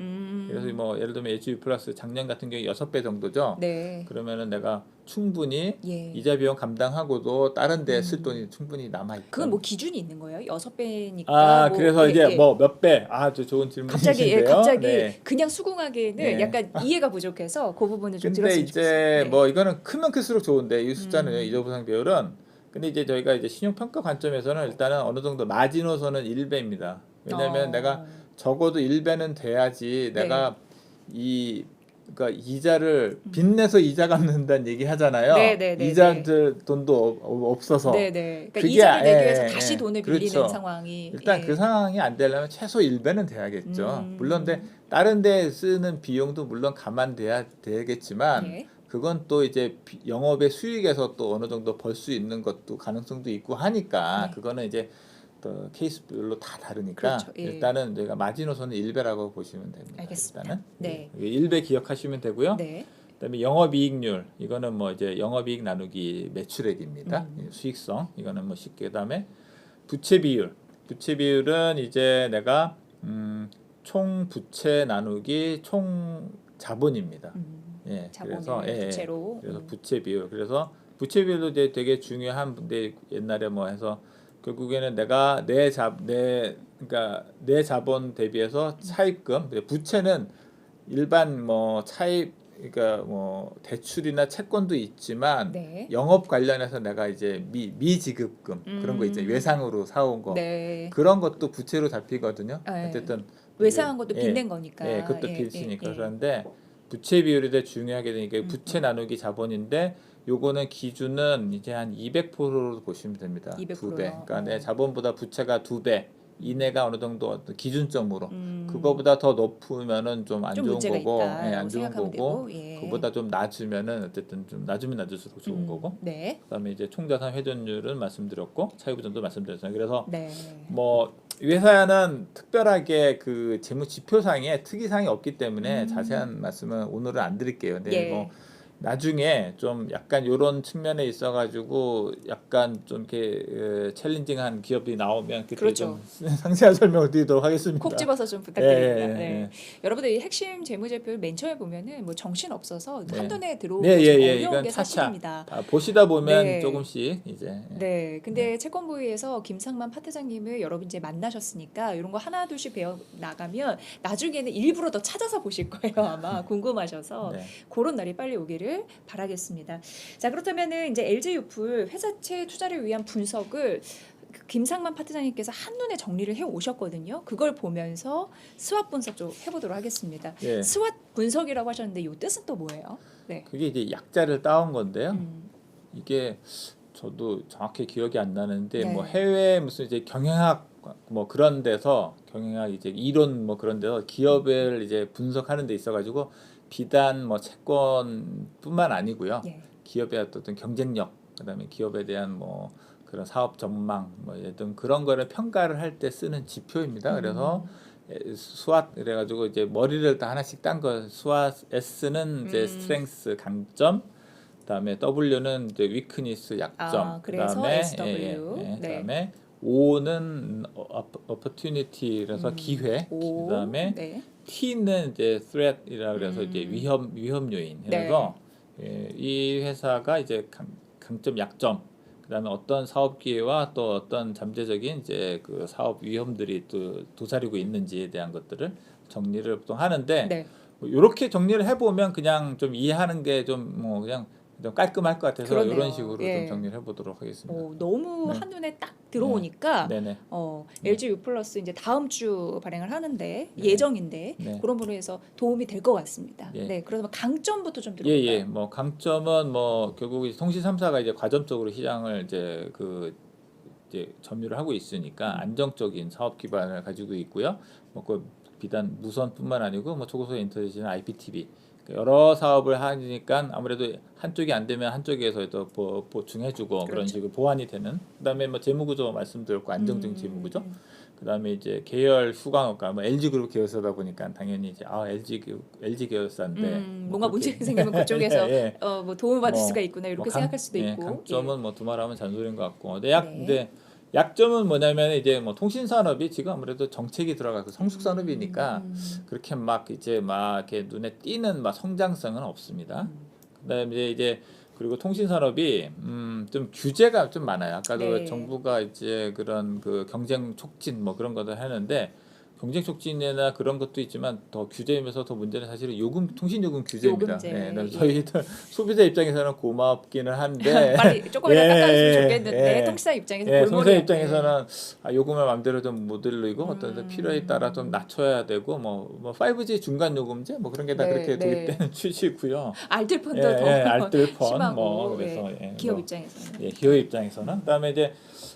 그래서 뭐 예를 들면 HB 플러스 작년 같은 경우에 6배 정도죠. 네. 그러면은 내가 충분히 예. 이자 비용 감당하고도 다른 데 쓸 돈이 충분히 남아 있고. 그건 뭐 기준이 있는 거예요? 6배니까. 그래서 이제 뭐 몇 배. 저 좋은 질문이신데요. 갑자기 그냥 수긍하기에는 네. 약간 이해가 부족해서 그 부분을 좀 근데 들었으면 이제 좋겠어요. 뭐 이거는 크면 클수록 좋은데 이 숫자는 이자 보상 비율은 근데 이제 저희가 이제 신용 평가 관점에서는 일단은 어느 정도 마지노선은 1배입니다. 왜냐면 내가 적어도 1배는 돼야지 내가 이 그러니까 이자를 빚내서 이자 갚는다는 얘기 하잖아요. 네네네네. 이자들 돈도 없어서. 네네. 그러니까 그게 이자를 내기 위해서 예, 다시 예. 돈을 그렇죠. 빌리는 상황이 일단 예. 그 상황이 안 되려면 최소 1배는 돼야겠죠. 음. 물론 근데 다른 데 쓰는 비용도 물론 감안돼야 되겠지만 예. 그건 또 이제 영업의 수익에서 또 어느 정도 벌 수 있는 것도 가능성도 있고 하니까 네. 그거는 이제 또 케이스별로 다 다르니까 그렇죠. 예. 일단은 저희가 마지노선은 1배라고 보시면 됩니다. 알겠습니다. 일단은 네. 1배 기억하시면 되고요. 네. 그다음에 영업이익률 이거는 뭐 이제 영업이익 나누기 매출액입니다. 음. 수익성 이거는 뭐 쉽게 그다음에 부채 비율 부채 비율은 이제 내가 총 부채 나누기 총 자본입니다. 예, 자본을 그래서 부채로. 그래서 부채 비율 그래서 부채 비율도 이제 되게 중요한 분데 옛날에 뭐 해서 결국에는 내가 그러니까 내 자본 대비해서 차입금 부채는 일반 뭐 차입 그러니까 뭐 대출이나 채권도 있지만 네. 영업 관련해서 내가 이제 미지급금 그런 거 이제 외상으로 사온 거 네. 그런 것도 부채로 잡히거든요. 예. 어쨌든 외상한 것도 예, 빚낸 거니까. 예, 그것도 예, 빚이니까 예, 예. 그런데 부채 비율이 되게 중요하게 되니까 부채 나누기 자본인데 요거는 기준은 이제 한 200%로 보시면 됩니다. 200%요? 두 배. 그러니까 내 자본보다 부채가 2배 이내가 어느 정도 어떤 기준점으로 그거보다 더 높으면은 좀 안 좀 좋은 문제가 거고 있다라고 안 좋은 생각하면 거고 되고, 예. 그보다 좀 낮으면은 어쨌든 좀 낮으면 낮을수록 좋은 거고 네. 그다음에 이제 총자산 회전율은 말씀드렸고 차이부전도 말씀드렸어요. 그래서 네. 뭐 회사는 특별하게 그 재무 지표상에 특이사항이 없기 때문에 자세한 말씀은 오늘은 안 드릴게요. 근데 예. 뭐 나중에 좀 약간 요런 측면에 있어가지고 약간 좀 이렇게 챌린징한 기업이 나오면 그때 그렇죠. 좀 상세한 설명을 드리도록 하겠습니다. 콕 집어서 좀 부탁드립니다. 예, 예, 네. 예. 여러분들 이 핵심 재무제표를 맨 처음에 보면은 뭐 정신 없어서 네. 한눈에 들어오기 네, 예, 좀 예. 어려운 이건 게 차차 사실입니다. 보시다 보면 네. 조금씩 이제 네, 근데 채권부에서 김상만 파트장님을 여러분 이제 만나셨으니까 이런 거 하나 둘씩 배워 나가면 나중에는 일부러 더 찾아서 보실 거예요 아마 궁금하셔서 네. 그런 날이 빨리 오기를 바라겠습니다. 자 그렇다면은 이제 LG유풀 회사채 투자를 위한 분석을 그 김상만 파트장님께서 한눈에 정리를 해 오셨거든요. 그걸 보면서 스왑 분석 좀 해보도록 하겠습니다. 예. 스왑 분석이라고 하셨는데 이 뜻은 또 뭐예요? 네. 그게 이제 약자를 따온 건데요. 음, 이게 저도 정확히 기억이 안 나는데 네. 뭐 해외 무슨 이제 경영학 뭐 그런 데서 경영학 이제 이론 뭐 그런 데서 기업을 이제 분석하는 데 있어가지고 비단 뭐 채권뿐만 아니고요. 예. 기업의 어떤 경쟁력 그다음에 기업에 대한 뭐 그런 사업 전망 뭐 등 그런 거를 평가를 할 때 쓰는 지표입니다. 그래서 스왓 그래가지고 이제 머리를 다 하나씩 딴 거 스왓 S는 이제 스트렝스 강점 그다음에 W는 이제 위크니스 약점 아, 그래서 그다음에 SW. 네. 그다음에 O는 opportunity 그래서 기회 오, 그다음에 네. T는 이제 threat이라 그래서 이제 위험 요인 그래서 이 회사가 이제 강점 약점 그다음에 어떤 사업 기회와 또 어떤 잠재적인 이제 그 사업 위험들이 또 도사리고 있는지에 대한 것들을 정리를 보통 하는데 네. 뭐 이렇게 정리를 해보면 그냥 좀 이해하는 게 좀 뭐 그냥 좀 깔끔할 것 같아서 그러네요. 이런 식으로 예. 좀 정리를 해보도록 하겠습니다. 너무 네. 한눈에 딱 들어오니까 네네. LG U 플러스 이제 다음 주 발행을 하는데 예정인데 네. 그런 부분에서 해서 도움이 될 것 같습니다. 예. 네, 그러면 강점부터 좀 들어볼까요? 예예. 뭐 강점은 뭐 결국 이제 통신 3사가 이제 과점적으로 시장을 이제 이제 점유를 하고 있으니까 안정적인 사업 기반을 가지고 있고요. 뭐 그 비단 무선뿐만 아니고 뭐 초고속 인터넷이나 IPTV 여러 사업을 하니까 아무래도 한쪽이 안 되면 한쪽에서 또 보충해주고 그런 그렇죠. 식으로 보완이 되는. 그다음에 뭐 재무구조 말씀드렸고 안정적인 재무구조. 그다음에 이제 계열 수강업가 뭐 LG그룹 계열사다 보니까 당연히 이제 LG 계열사인데 뭔가 그렇게 문제가 생기면 그쪽에서 예. 뭐 도움을 받을 뭐, 수가 있구나 이렇게 생각할 수도 있고. 강점은 뭐 두말하면 잔소리인 것 같고 근데 네. 근데 약점은 뭐냐면 이제 뭐 통신 산업이 지금 아무래도 정책이 들어가서 성숙 산업이니까 그렇게 막 이제 막 이렇게 눈에 띄는 막 성장성은 없습니다. 그다음에 이제 그리고 통신 산업이 좀 규제가 좀 많아요. 아까도 네. 정부가 이제 그런 그 경쟁 촉진 뭐 그런 것들 하는데 경쟁 촉진이나 그런 것도 있지만 더 규제이면서 더 문제는 사실은 요금 통신 요금 규제입니다. 요금제. 네, 예. 저희들 소비자 입장에서는 고맙기는 한데 빨리 조금이라도 깎아줬으면 좋겠는데 예. 통치자 입장에서 예, 골머리 통사 아프네. 입장에서는 요금을 마음대로 좀 못 올리고 어떤 필요에 따라 좀 낮춰야 되고 뭐 5G 중간 요금제 뭐 그런 게 다 네, 그렇게 네. 도입되는 취지고요. 알뜰폰도 예, 더 예, 알뜰폰 심하고 뭐 그래서 예. 예, 기업 뭐, 입장에서는. 예, 기업 입장에서는 그다음에 이제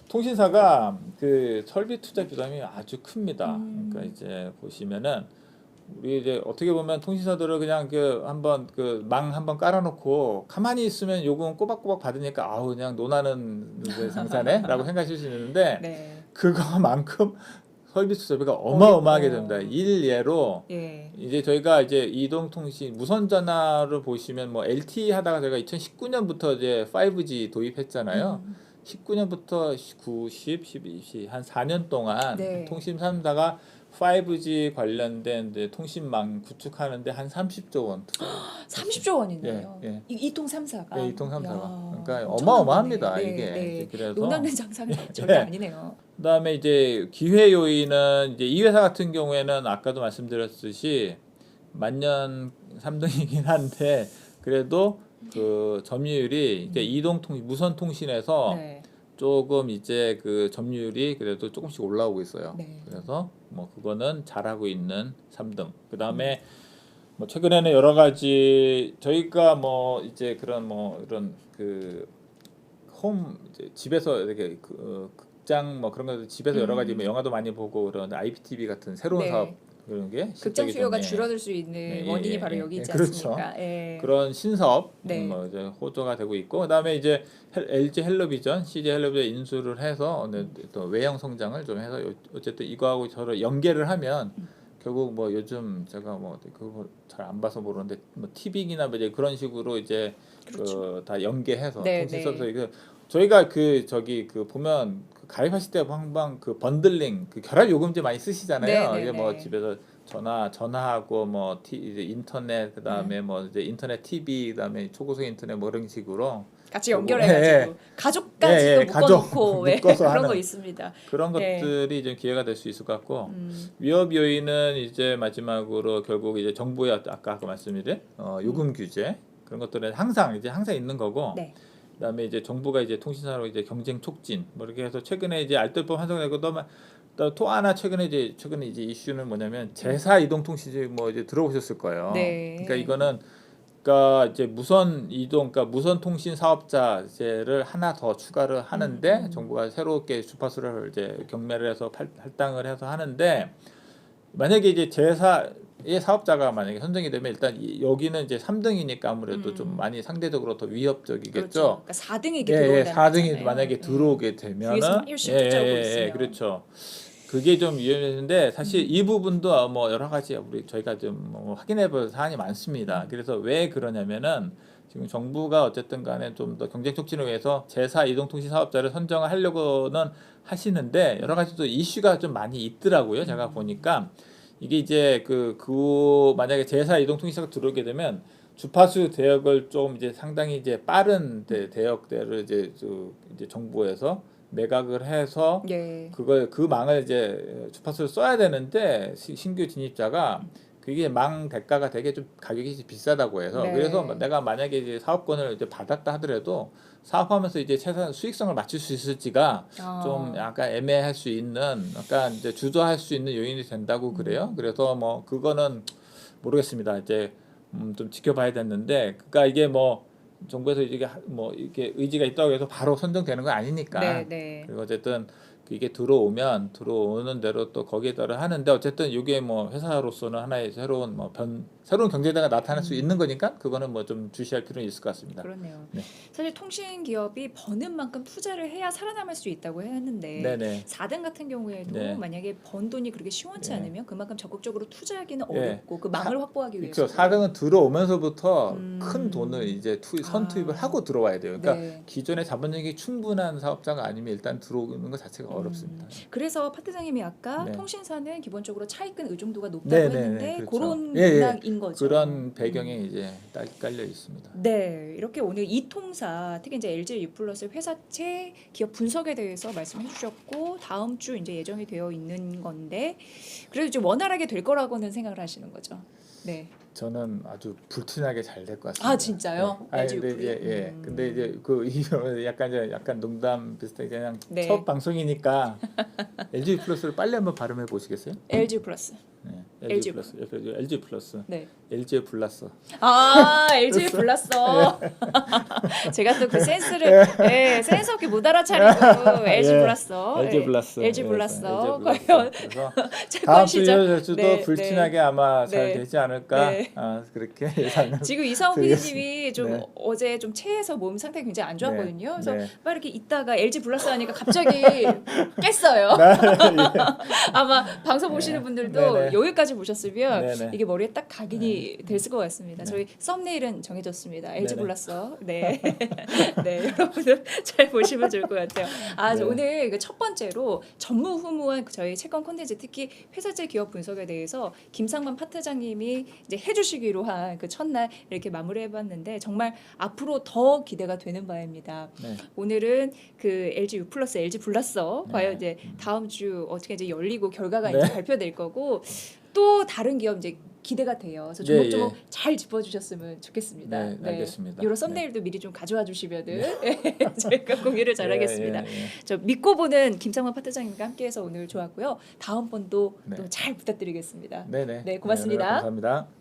통신사가 그 설비 투자 부담이 아주 큽니다. 그러니까 이제 보시면은 우리 이제 어떻게 보면 통신사들을 그냥 그 한번 그 망 한번 깔아놓고 가만히 있으면 요금 꼬박꼬박 받으니까 아우 그냥 논하는 장사네라고 생각하실 수 있는데 네. 그거만큼 설비 투자비가 어마어마하게 됩니다. 일예로 예. 이제 저희가 이제 이동통신 무선 전화를 보시면 뭐 LTE 하다가 저희가 2019년부터 이제 5G 도입했잖아요. 19년부터 9, 10, 12, 12, 한 4년 동안 네. 통신 3사가 5G 관련된 이제 통신망 구축하는데 한 30조 원 투자. 30조 원이네요. 예, 예. 이통 3사가. 예, 이통 3사가. 야, 그러니까 엄청난 어마어마합니다, 거네. 이게. 네. 그래서 논하는 장사는 절대 예. 아니네요. 그다음에 이제 기회 요인은 이제 이 회사 같은 경우에는 아까도 말씀드렸듯이 만년 3등이긴 한데 그래도 그 점유율이 이제 이동통 무선 통신에서 네. 조금 이제 그 점유율이 그래도 조금씩 올라오고 있어요. 네. 그래서 뭐 그거는 잘하고 있는 3등. 그다음에 뭐 최근에는 여러 가지 저희가 뭐 이제 그런 뭐 이런 그 홈 이제 집에서 이렇게 그 극장 뭐 그런 거 집에서 여러 가지 뭐 영화도 많이 보고 그런 IPTV 같은 새로운 네. 사업 그런 게 극장 실적이 수요가 좀, 예. 줄어들 수 있는 예, 원인이 예, 바로 예, 여기 예, 있지 그렇죠. 않습니까? 예. 그런 신사업 네. 뭐 이제 호조가 되고 있고 그다음에 이제 LG 헬로비전, CJ 헬로비전 인수를 해서 또 외형 성장을 좀 해서 어쨌든 이거하고 저를 연계를 하면 결국 뭐 요즘 제가 뭐 그거 잘 안 봐서 모르는데 뭐 티빙이나 뭐 이제 그런 식으로 이제 그렇죠. 그 다 연계해서 네, 통신 네. 서비스 그 저희가 그 저기 그 보면 그 가입하실 때 항상 그 번들링 그 결합 요금제 많이 쓰시잖아요. 네, 네, 이게 뭐 네. 집에서 전화하고 뭐 이제 인터넷 그다음에 뭐 이제 인터넷 TV 그다음에 초고속 인터넷 뭐 그런 식으로 같이 연결해가지고 예, 가족까지도 예, 묶어놓고 왜 묶어서 그런 거 하는 있습니다. 그런 예. 것들이 좀 기회가 될 수 있을 것 같고 위협 요인은 이제 마지막으로 결국 이제 정부의 아까 말씀드린 요금 규제 그런 것들은 항상 있는 거고 네. 그다음에 이제 정부가 이제 통신사로 이제 경쟁 촉진 뭐 이렇게 해서 최근에 이제 알뜰법 환송되고 또 하나 최근에 이제 이슈는 뭐냐면 제사 이동 통신이 뭐 이제 들어보셨을 거예요. 네. 그러니까 이거는 그러니까 이제 무선 무선 통신 사업자제를 하나 더 추가를 하는데 정부가 새롭게 주파수를 이제 경매를 해서 할당을 해서 하는데 만약에 이제 제사의 사업자가 만약에 선정이 되면 일단 여기는 이제 3등이니까 아무래도 좀 많이 상대적으로 더 위협적이겠죠. 그렇죠. 그러니까 4등이 이렇게 예, 들어온다는 4등이 거잖아요. 만약에 예. 들어오게 뒤에서 되면은 막 열심히 쫓아오고 있으면. 그렇죠. 그게 좀 위험했는데 사실 이 부분도 뭐 여러 가지 우리 저희가 좀뭐 확인해볼 사안이 많습니다. 그래서 왜 그러냐면은 지금 정부가 어쨌든 간에 좀 더 경쟁 촉진을 위해서 제사 이동통신 사업자를 선정을 하려고는 하시는데 여러 가지 또 이슈가 좀 많이 있더라고요. 제가 보니까 이게 이제 그 만약에 제사 이동통신사가 들어오게 되면 주파수 대역을 좀 이제 상당히 이제 빠른 대역대를 이제 정부에서 매각을 해서 예. 그 망을 이제 주파수를 써야 되는데 신규 진입자가 그게 망 대가가 되게 좀 가격이 비싸다고 해서 네. 그래서 내가 만약에 이제 사업권을 이제 받았다 하더라도 사업하면서 이제 최소한 수익성을 맞출 수 있을지가 좀 약간 애매할 수 있는 약간 이제 주저할 수 있는 요인이 된다고 그래요. 그래서 뭐 그거는 모르겠습니다. 이제 좀 지켜봐야 됐는데 그러니까 이게 뭐 정부에서 이게 뭐 이렇게 의지가 있다고 해서 바로 선정되는 건 아니니까. 네, 네. 그리고 어쨌든 이게 들어오는 대로 또 거기에 따라 하는데 어쨌든 이게 뭐 회사로서는 하나의 새로운 새로운 경제대가 나타날 수 있는 거니까 그거는 뭐 좀 주시할 필요는 있을 것 같습니다. 그렇네요. 네. 사실 통신 기업이 버는 만큼 투자를 해야 살아남을 수 있다고 했는데 네네. 4등 같은 경우에도 네. 만약에 번 돈이 그렇게 시원치 네. 않으면 그만큼 적극적으로 투자하기는 네. 어렵고 그 망을 확보하기 위해서 그렇죠. 4등은 들어오면서부터 큰 돈을 이제 선투입을 하고 들어와야 돼요. 그러니까 네. 기존의 자본력이 충분한 사업자가 아니면 일단 들어오는 것 자체가 어렵습니다. 그래서 파 팀장님이 아까 네. 통신사는 기본적으로 차익근 의존도가 높다고 네, 네, 했는데 네, 그렇죠. 그런 예, 예. 맥락인 거죠. 그런 배경에 이제 깔려 있습니다. 네, 이렇게 오늘 이 통사 특히 이제 LG U+의 회사채 기업 분석에 대해서 말씀해 주셨고 다음 주 이제 예정이 되어 있는 건데 그래도 이제 원활하게 될 거라고는 생각을 하시는 거죠. 네. 저는 아주 불티나게 잘 될 것 같습니다. 아 진짜요? 네. LG 근데 U+이? 예. 근데 이제 그 이거 약간 농담 비슷하게 그냥 네. 첫 방송이니까 LG 플러스를 빨리 한번 발음해 보시겠어요? LG U+. 네. LG LG 플러스. LG 플러스. 네. LG에 불났어. 아 LG 불났어. 제가 또 그 센스를 센스 없게 못 알아차리고 LG 예. 불났어. LG 불났어. LG 불났어. LG 과연 그래서 채권 다음 시장 주도 네, 불티나게 네. 아마 잘 네. 되지 않을까? 네. 그렇게 예상을. 지금 이상호 드리겠습니다. PD님이 좀 네. 어제 좀 체해서 몸 상태 굉장히 안 좋았거든요. 그래서 네. 막 이렇게 있다가 LG 불났어 하니까 갑자기 깼어요. 아마 방송 보시는 분들도 네, 네. 여기까지 보셨으면 네, 네. 이게 머리에 딱 각인이 됐을 것 같습니다. 저희 썸네일은 정해졌습니다. LG 네, 네. 불났어. 네, 네 여러분들 잘 보시면 좋을 것 같아요. 네. 오늘 그 첫 번째로 전무후무한 저희 채권 콘텐츠 특히 회사채 기업 분석에 대해서 김상만 파트장님이 이제 해주시기로 한 그 첫날 이렇게 마무리해봤는데 정말 앞으로 더 기대가 되는 바입니다. 네. 오늘은 그 LG U+, LG 불났어. 네. 과연 이제 다음 주 어떻게 이제 열리고 결과가 네. 이제 발표될 거고 또 다른 기업 이제 기대가 돼요. 그래서 예, 조목조목 예. 잘 짚어주셨으면 좋겠습니다. 네, 알겠습니다. 이런 썸네일도 미리 좀 가져와 주시면은 저희가 공유를 잘하겠습니다. 예, 예, 예. 저 믿고 보는 김상만 파트장님과 함께해서 오늘 좋았고요. 다음번도 네. 또 잘 부탁드리겠습니다. 네네. 네, 고맙습니다. 감사합니다.